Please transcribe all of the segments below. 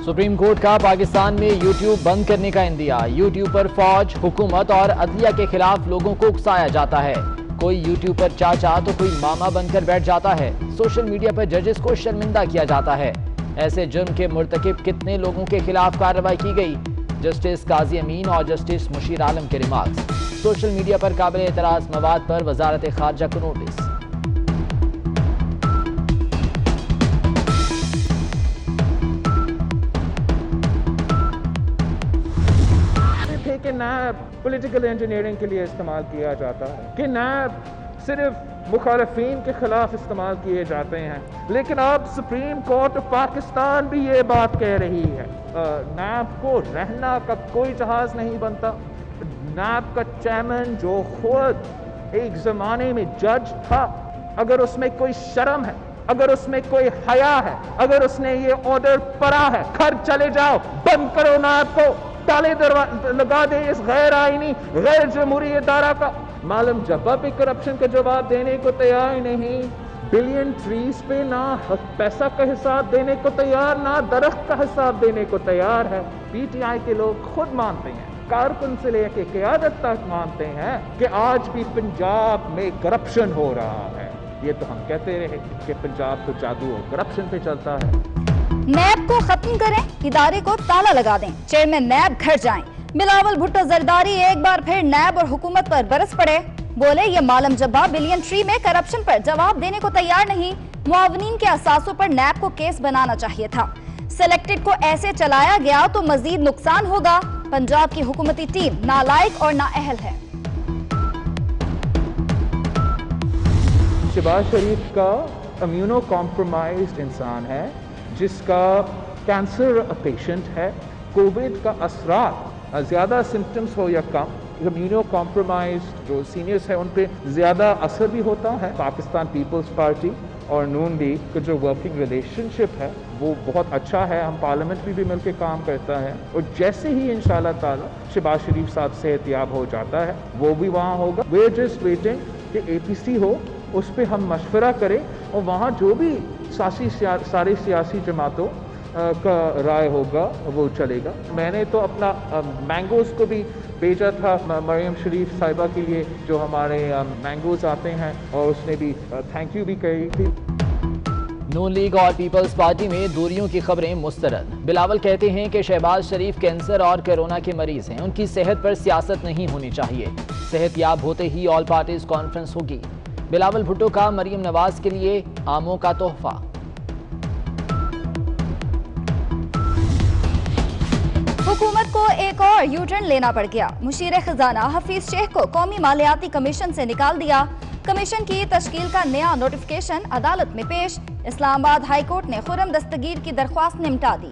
Supreme court का पाकिस्तान में YouTube बंद करने का इंदिया। यूट्यूब पर फौज, हुकूमत और अदलिया के खिलाफ लोगों को उकसाया जाता है। कोई यूट्यूब पर चाचा तो कोई मामा बनकर बैठ जाता है। सोशल मीडिया पर जजेस को शर्मिंदा किया जाता है। ऐसे जुर्म के मुर्तकिब कितने लोगों के खिलाफ कार्रवाई की गई? जस्टिस काजी अमीन और जस्टिस मुशीर आलम के रिमार्क्स। सोशल मीडिया पर काबिल एतराज़ मवाद पर वजारत खारजा को नोटिस। कि नैब पॉलिटिकल इंजीनियरिंग के लिए इस्तेमाल किया जाता है, कि नैब सिर्फ मुखालफीन के खिलाफ इस्तेमाल किए जाते हैं। लेकिन अब सुप्रीम कोर्ट ऑफ पाकिस्तान भी ये बात कह रही है नैब को रहना का कोई जहाज नहीं बनता। नैब का चेयरमैन जो खुद एक ज़माने में जज था, अगर उसमें कोई शर्म है, अगर उसमें कोई हया है, अगर उसने ये ऑर्डर पढ़ा है, घर चले जाओ, बंद करो नैब को, ताले लगा दे इस गैर आईनी गैर जमहूरी इदारा का। मालूम जब्बा भी करप्शन का जवाब देने को तैयार नहीं, बिलियन ट्रीज पे ना पैसा का हिसाब देने को तैयार, ना दरख्त का हिसाब देने को तैयार है। पीटीआई के लोग खुद मानते हैं, कारकुन से लेकर क़यादत तक मानते हैं कि आज भी पंजाब में करप्शन हो रहा है। ये तो हम कहते रहे कि पंजाब तो जादू और करप्शन पे चलता है। नैब को खत्म करें, इदारे को ताला लगा दें, चेयरमैन नैब घर जाएं। बिलावल भुट्टो जरदारी एक बार फिर नैब और हुकूमत पर बरस पड़े। बोले ये मालम जब्बा बिलियन ट्री में करप्शन पर जवाब देने को तैयार नहीं। मुआवनीन के असासों पर नैब को केस बनाना चाहिए था। सिलेक्टेड को ऐसे चलाया गया तो मजीद नुकसान होगा। पंजाब की हुकूमती टीम नालायक और नाअहल है। शहबाज शरीफ का इम्यूनो कॉम्प्रोमाइज्ड इंसान है, जिसका कैंसर पेशेंट है, कोविड का असरात ज़्यादा सिम्टम्स हो या कम, इम्यूनो कॉम्प्रोमाइज्ड जो सीनियर्स हैं उन पे ज़्यादा असर भी होता है। पाकिस्तान पीपल्स पार्टी और नून लीग का जो वर्किंग रिलेशनशिप है वो बहुत अच्छा है। हम पार्लियामेंट में भी मिलकर काम करता है और जैसे ही इंशाल्लाह ताला शहबाज शरीफ साहब सेहतयाब हो जाता है वो भी वहाँ होगा। वी आर जस्ट वेटिंग कि APC हो, उस पर हम मशवरा करें और वहाँ जो भी सारी सियासी जमातों का राय होगा वो चलेगा। मैंने तो अपना मैंगोज़ को भी भेजा था मरियम शरीफ साहिबा के लिए, जो हमारे मैंगोज़ आते हैं, और उसने भी थैंक यू भी कही थी। नून लीग और पीपल्स पार्टी में दूरियों की खबरें मुस्तरद। बिलावल कहते हैं कि शहबाज शरीफ कैंसर और कोरोना के मरीज हैं, उनकी सेहत पर सियासत नहीं होनी चाहिए। सेहतयाब होते ही ऑल पार्टीज कॉन्फ्रेंस होगी। बिलावल भुट्टो का मरीम नवाज के लिए आमों का तोहफा। हुकूमत को एक और यू-टर्न लेना पड़ गया। मुशीर खजाना हफीज शेख को कौमी मालियाती कमीशन से निकाल दिया। कमीशन की तश्कील का नया नोटिफिकेशन अदालत में पेश। इस्लामाबाद हाई कोर्ट ने खुर्रम दस्तगीर की दरख्वास्त निपटा दी।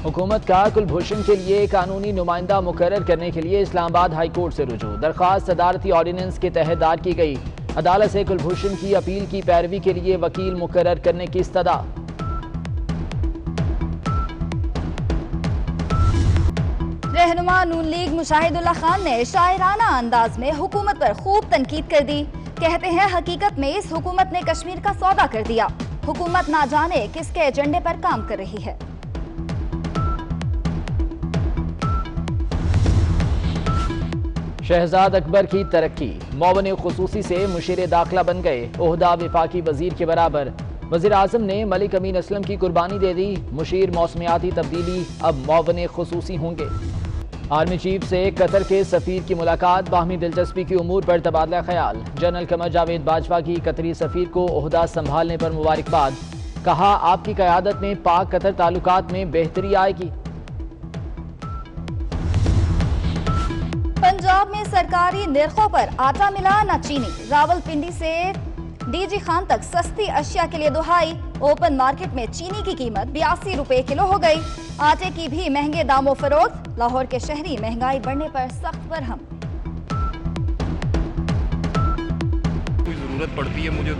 हुकूमत का कुलभूषण के लिए कानूनी नुमाइंदा मुकर्रर करने के लिए इस्लामाबाद हाई कोर्ट से रुजू। दरख्वास्त सदारती ऑर्डिनेंस के तहत दायर की गई। अदालत से कुलभूषण की अपील की पैरवी के लिए वकील मुकर्रर करने की इस्तदा। रहनुमा नून लीग मुशाहिदुल्लाह खान ने शायराना अंदाज में हुकूमत पर खूब तनकीद कर दी। कहते हैं हकीकत में इस हुकूमत ने कश्मीर का सौदा कर दिया। हुकूमत ना जाने किसके एजेंडे पर काम कर रही है। शहजाद अकबर की तरक्की। मौवन खुसूसी से मुशीर दाखिला बन गए। ओहदा वफाकी वजीर के बराबर। वजीर आजम ने मलिक अमीन असलम की कुर्बानी दे दी। मुशीर मौसमियाती तब्दीली अब मौवन खुसूसी होंगे। आर्मी चीफ से कतर के सफीर की मुलाकात। बाहमी दिलचस्पी की उमूर पर तबादला ख्याल। जनरल कमर जावेद बाजवा की कतरी सफीर को ओहदा संभालने पर मुबारकबाद। कहा आपकी क़यादत में पाक कतर ताल्लुकात में बेहतरी आएगी। पंजाब में सरकारी निर्खों पर आटा मिला न चीनी। रावलपिंडी से DG खान तक सस्ती अशिया के लिए दुहाई। ओपन मार्केट में चीनी की कीमत 82 रुपए किलो हो गई। आटे की भी महंगे दामों फरोख्त। लाहौर के शहरी महंगाई बढ़ने पर सख्त बरहम। कोई ज़रूरत पड़ती है मुझे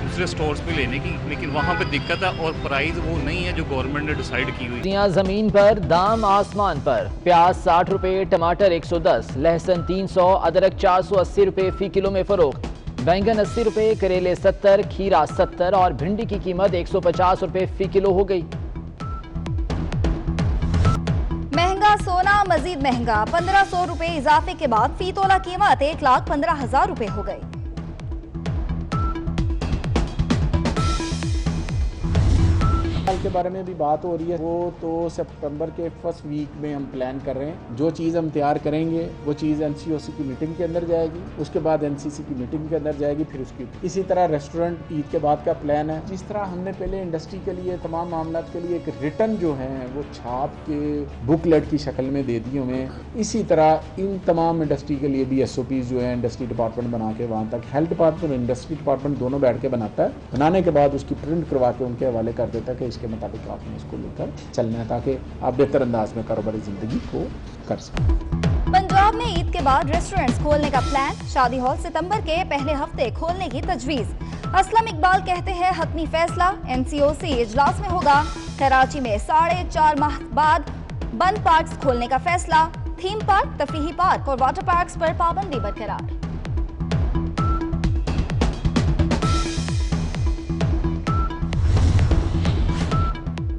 दूसरे स्टोर्स पे लेने की, लेकिन वहाँ पे दिक्कत है और प्राइस वो नहीं है जो गवर्नमेंट ने डिसाइड की हुई। जमीन पर दाम आसमान पर। प्याज 60 रुपए, टमाटर 110, लहसुन 300, अदरक 480 रुपए फी किलो में फरोख्त। बैंगन 80 रुपए, करेले 70, खीरा 70 और भिंडी की कीमत 150 रुपए फी किलो हो गई। महंगा सोना मजीद महंगा, 1500 रुपए इजाफे के बाद फी तोला कीमत 1,15,000 रुपए हो गई। के बारे में भी बात हो रही है, वो तो सितंबर के फर्स्ट वीक में हम प्लान कर रहे हैं। जो चीज़ हम तैयार करेंगे वो चीज़ एनसीओसी की मीटिंग के अंदर जाएगी, उसके बाद एनसीसी की मीटिंग के अंदर जाएगी, फिर उसकी इसी तरह रेस्टोरेंट ईद के बाद का प्लान है। जिस तरह हमने पहले इंडस्ट्री के लिए तमाम मामला के लिए एक रिटर्न जो है वो छाप के बुकलेट की शक्ल में दे दिए हुए, इसी तरह इन तमाम इंडस्ट्री के लिए भी SOPs जो है इंडस्ट्री डिपार्टमेंट बना के वहाँ तक हेल्थ डिपार्टमेंट और इंडस्ट्री डिपार्टमेंट दोनों बैठ के बनाता है। बनाने के बाद उसकी प्रिंट करवा के उनके हवाले कर देता है कि इसके मुताबिक आपने इसको लेकर चलना है, ताकि आप बेहतर अंदाज में कारोबारी जिंदगी को कर सकें। पंजाब में ईद के बाद रेस्टोरेंट्स खोलने का प्लान, शादी हॉल सितंबर के पहले हफ्ते खोलने की तजवीज। असलम इकबाल कहते हैं हतमी फैसला NCOC इजलास में होगा। कराची में 4.5 माह बाद बंद पार्क्स खोलने का फैसला। थीम पार्क, तफरीही पार्क और वाटर पार्क्स पर पाबंदी बरकरार।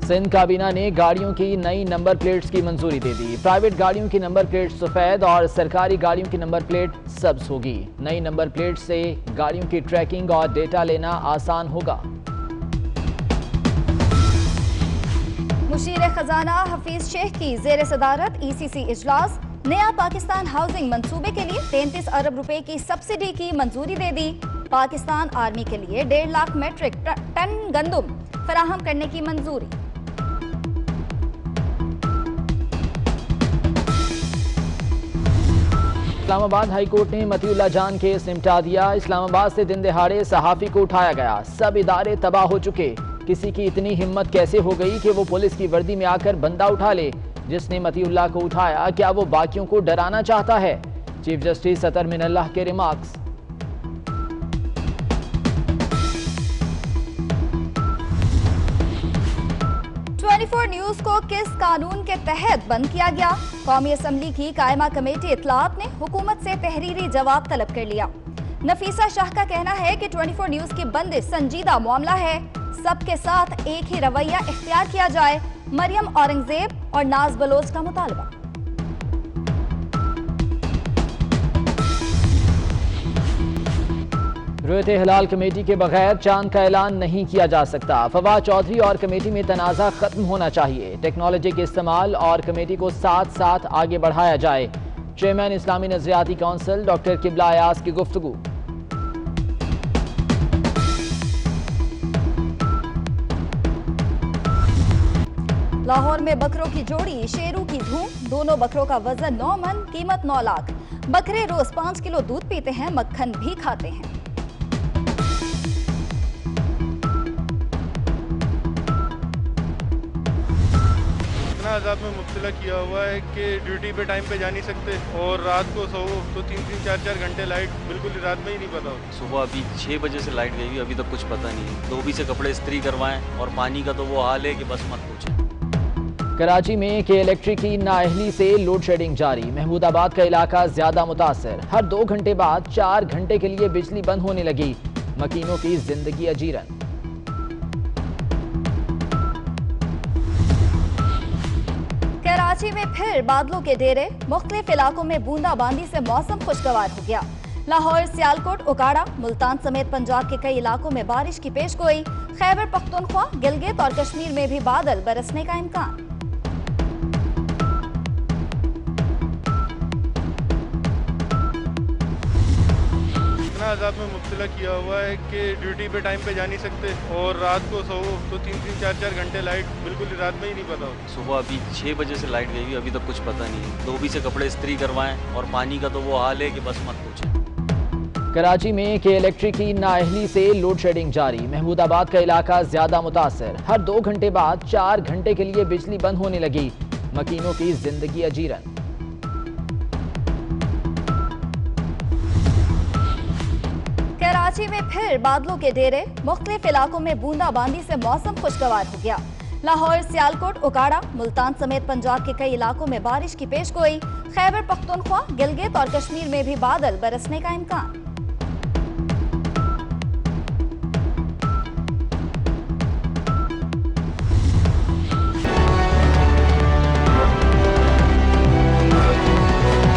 सिंध काबीना ने गाड़ियों की नई नंबर प्लेट्स की मंजूरी दे दी। प्राइवेट गाड़ियों की नंबर प्लेट सफेद और सरकारी गाड़ियों की नंबर प्लेट सब्ज होगी। नई नंबर प्लेट से गाड़ियों की ट्रैकिंग और डेटा लेना आसान होगा। मुशीर खजाना हफीज शेख की जेर सदारत ECC इजलास। नया पाकिस्तान हाउसिंग मंसूबे के लिए 33 अरब रुपए की सब्सिडी की मंजूरी दे दी। पाकिस्तान आर्मी के लिए 1.5 लाख मेट्रिक टन गंदम फराहम करने की मंजूरी। इस्लामाबाद हाई कोर्ट ने मतीउल्लाह जान केस निपटा दिया। इस्लामाबाद से दिन दहाड़े सहाफी को उठाया गया। सब इदारे तबाह हो चुके। किसी की इतनी हिम्मत कैसे हो गई कि वो पुलिस की वर्दी में आकर बंदा उठा ले। जिसने मतीउल्लाह को उठाया, क्या वो बाकियों को डराना चाहता है? चीफ जस्टिस अतर मिनल्लाह के रिमार्क्स। न्यूज को किस कानून के तहत बंद किया गया? कौमी असम्बली की कायमा कमेटी इत्तलात ने हुकूमत से तहरीरी जवाब तलब कर लिया। नफीसा शाह का कहना है कि 24 न्यूज की बंदिश संजीदा मामला है, सबके साथ एक ही रवैया इख्तियार किया जाए। मरियम औरंगजेब और नाज बलोच का मुतालबा। रुयत हिलाल कमेटी के बगैर चांद का ऐलान नहीं किया जा सकता। फवाद चौधरी और कमेटी में तनाज़ा खत्म होना चाहिए। टेक्नोलॉजी के इस्तेमाल और कमेटी को साथ साथ आगे बढ़ाया जाए। चेयरमैन इस्लामी नजरियाती काउंसिल डॉक्टर किबला अयाज की गुफ्तगू। लाहौर में बकरों की जोड़ी, शेरों की धूम। दोनों बकरों का वजन 9 मन, कीमत 9 लाख। बकरे रोज 5 किलो दूध पीते हैं, मक्खन भी खाते हैं। अजाब में मुब्तला किया हुआ है कि ड्यूटी पे टाइम पे जा नहीं सकते और रात को सो तो 3-3, 4-4 घंटे लाइट बिल्कुल रात में ही नहीं पता होता। सुबह अभी 6 बजे से लाइट गई हुई, अभी तक कुछ पता नहीं है। धोबी से कपड़े इस्त्री करवाएं और पानी का तो वो हाल है कि बस मत पूछें। कराची में के इलेक्ट्रिक की नाअहली से लोड शेडिंग जारी। महमूदाबाद का इलाका ज्यादा मुतासर। हर 2 घंटे बाद 4 घंटे के लिए बिजली बंद होने लगी। मकीनों की जिंदगी अजीरन। कराची में फिर बादलों के डेरे। मुख्तलिफ इलाकों में बूंदाबांदी से मौसम खुशगवार हो गया। लाहौर, सियालकोट, उकाड़ा, मुल्तान समेत पंजाब के कई इलाकों में बारिश की पेशगोई। खैबर पख्तूनख्वा, गिलगित और कश्मीर में भी बादल बरसने का इम्कान। अजाब में मुब्तला किया हुआ है कि ड्यूटी पे टाइम पे जा नहीं सकते और रात को सो तो 3-3, 4-4 घंटे लाइट बिल्कुल रात में ही नहीं पता होता। सुबह अभी 6 बजे से लाइट गई हुई, अभी तक कुछ पता नहीं है। धोबी से कपड़े इस्त्री करवाएं और पानी का तो वो हाल है कि बस मत पूछें। कराची में के इलेक्ट्रिक की नाअहली से लोड शेडिंग जारी। महमूदाबाद का इलाका ज्यादा मुतासर। हर 2 घंटे बाद 4 घंटे के लिए बिजली बंद होने लगी। मकीनों की जिंदगी अजीरन। कराची में फिर बादलों के डेरे। मुख्तलिफ इलाकों में बूंदाबांदी से मौसम खुशगवार हो गया। लाहौर, सियालकोट, उकाड़ा, मुल्तान समेत पंजाब के कई इलाकों में बारिश की पेशगोई। खैबर पख्तूनख्वा, गिलगित और कश्मीर में भी बादल बरसने का इम्कान।